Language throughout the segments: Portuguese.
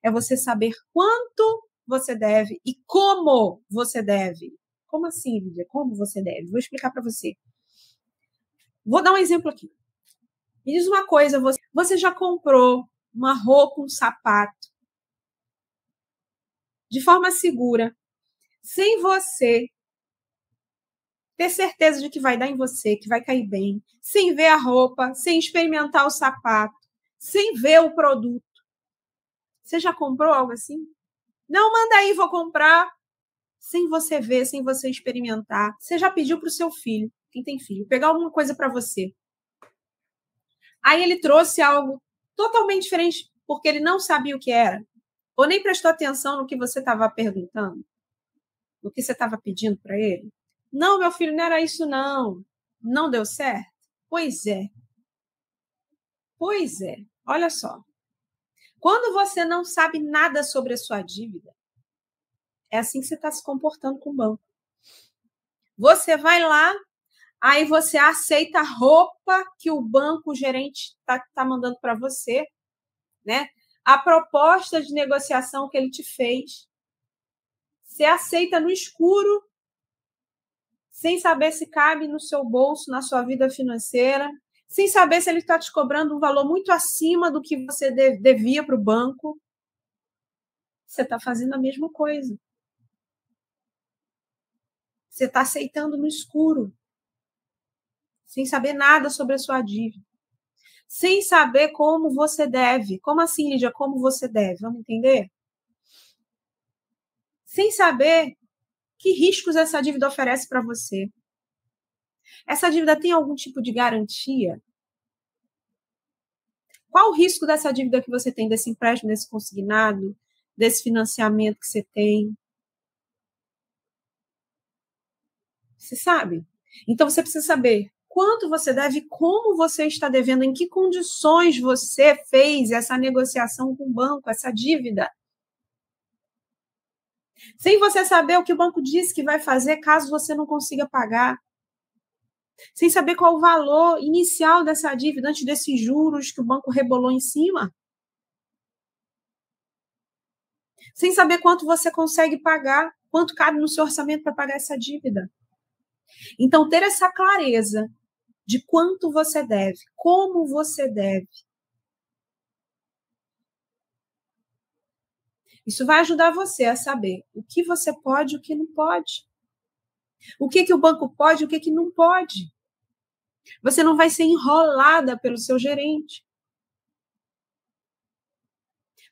é você saber quanto você deve e como você deve. Como assim, Lídia? Como você deve? Vou explicar para você. Vou dar um exemplo aqui. Me diz uma coisa, você já comprou uma roupa, um sapato, de forma segura, sem você ter certeza de que vai dar em você, que vai cair bem, sem ver a roupa, sem experimentar o sapato, sem ver o produto. Você já comprou algo assim? Não, manda aí, vou comprar. Sem você ver, sem você experimentar. Você já pediu para o seu filho, quem tem filho, pegar alguma coisa para você. Aí ele trouxe algo totalmente diferente, porque ele não sabia o que era, ou nem prestou atenção no que você estava perguntando, no que você estava pedindo para ele. Não, meu filho, não era isso, não. Não deu certo? Pois é. Pois é. Olha só. Quando você não sabe nada sobre a sua dívida, é assim que você está se comportando com o banco. Você vai lá, aí você aceita a roupa que o banco, o gerente tá mandando para você, né? A proposta de negociação que ele te fez. Você aceita no escuro, sem saber se cabe no seu bolso, na sua vida financeira, sem saber se ele está te cobrando um valor muito acima do que você devia para o banco. Você está fazendo a mesma coisa. Você está aceitando no escuro, sem saber nada sobre a sua dívida, sem saber como você deve. Como assim, Lídia? Como você deve? Vamos entender? Sem saber que riscos essa dívida oferece para você. Essa dívida tem algum tipo de garantia? Qual o risco dessa dívida que você tem, desse empréstimo, desse consignado, desse financiamento que você tem? Você sabe? Então, você precisa saber quanto você deve, como você está devendo, em que condições você fez essa negociação com o banco, essa dívida. Sem você saber o que o banco disse que vai fazer caso você não consiga pagar. Sem saber qual o valor inicial dessa dívida, antes desses juros que o banco rebolou em cima. Sem saber quanto você consegue pagar, quanto cabe no seu orçamento para pagar essa dívida. Então, ter essa clareza de quanto você deve, como você deve. Isso vai ajudar você a saber o que você pode e o que não pode. O que o banco pode e o que não pode. Você não vai ser enrolada pelo seu gerente.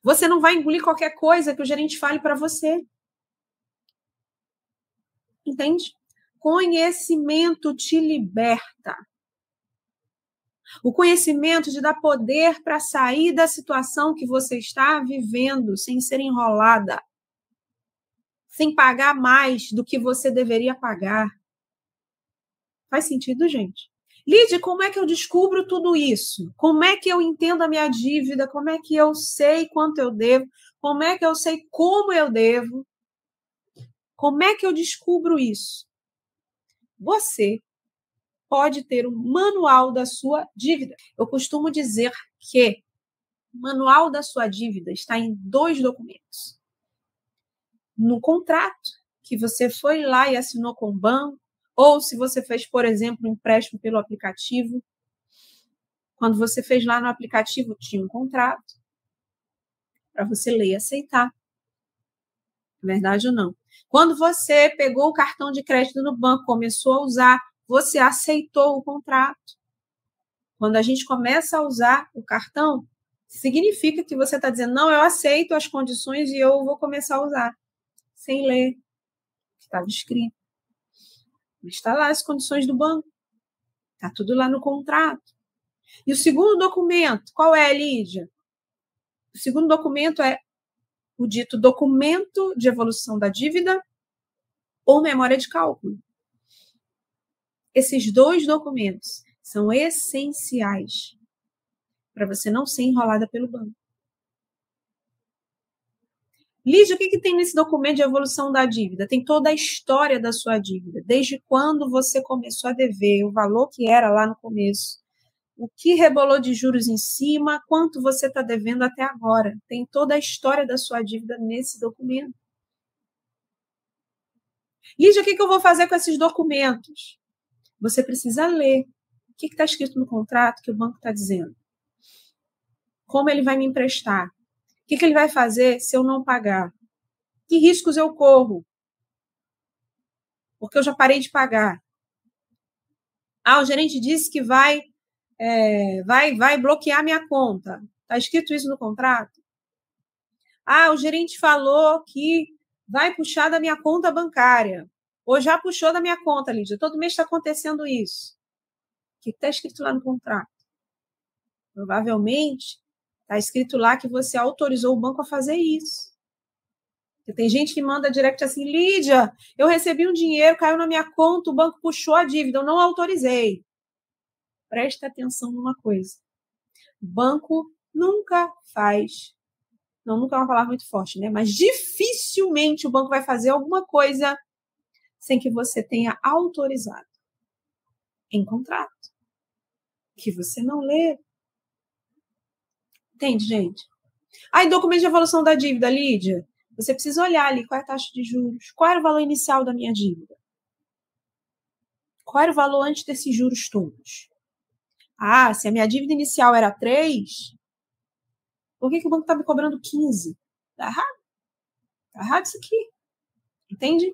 Você não vai engolir qualquer coisa que o gerente fale para você. Entende? Conhecimento te liberta. O conhecimento te dá poder para sair da situação que você está vivendo, sem ser enrolada, sem pagar mais do que você deveria pagar. Faz sentido, gente? Lídia, como é que eu descubro tudo isso? Como é que eu entendo a minha dívida? Como é que eu sei quanto eu devo? Como é que eu sei como eu devo? Como é que eu descubro isso? Você pode ter um manual da sua dívida. Eu costumo dizer que o manual da sua dívida está em 2 documentos. No contrato, que você foi lá e assinou com o banco, ou se você fez, por exemplo, um empréstimo pelo aplicativo. Quando você fez lá no aplicativo, tinha um contrato para você ler e aceitar. É verdade ou não? Quando você pegou o cartão de crédito no banco, começou a usar, você aceitou o contrato. Quando a gente começa a usar o cartão, significa que você está dizendo, não, eu aceito as condições e eu vou começar a usar. Sem ler o que estava escrito. Mas está lá as condições do banco. Está tudo lá no contrato. E o segundo documento, qual é, Lídia? O segundo documento é o dito documento de evolução da dívida ou memória de cálculo. Esses 2 documentos são essenciais para você não ser enrolada pelo banco. Lídia, o que tem nesse documento de evolução da dívida? Tem toda a história da sua dívida, desde quando você começou a dever, o valor que era lá no começo, o que rebolou de juros em cima, quanto você está devendo até agora. Tem toda a história da sua dívida nesse documento. Lígia, o que eu vou fazer com esses documentos? Você precisa ler. O que está escrito no contrato que o banco está dizendo? Como ele vai me emprestar? O que ele vai fazer se eu não pagar? Que riscos eu corro? Porque eu já parei de pagar. O gerente disse que vai bloquear minha conta. Está escrito isso no contrato? O gerente falou que vai puxar da minha conta bancária. Ou já puxou da minha conta, Lídia. Todo mês está acontecendo isso. O que está escrito lá no contrato? Provavelmente está escrito lá que você autorizou o banco a fazer isso. Porque tem gente que manda direct assim, Lídia, eu recebi um dinheiro, caiu na minha conta, o banco puxou a dívida, eu não autorizei. Presta atenção numa coisa. O banco nunca faz, não, nunca é uma palavra muito forte, né? Mas dificilmente o banco vai fazer alguma coisa sem que você tenha autorizado em contrato. Que você não lê. Entende, gente? Aí, documento de evolução da dívida, Lídia, você precisa olhar ali qual é a taxa de juros, qual era o valor inicial da minha dívida, qual era o valor antes desses juros todos. Se a minha dívida inicial era 3, por que o banco está me cobrando 15? Está errado. Está errado isso aqui. Entende?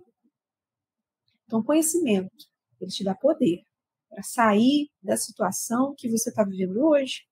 Então, conhecimento, ele te dá poder para sair da situação que você está vivendo hoje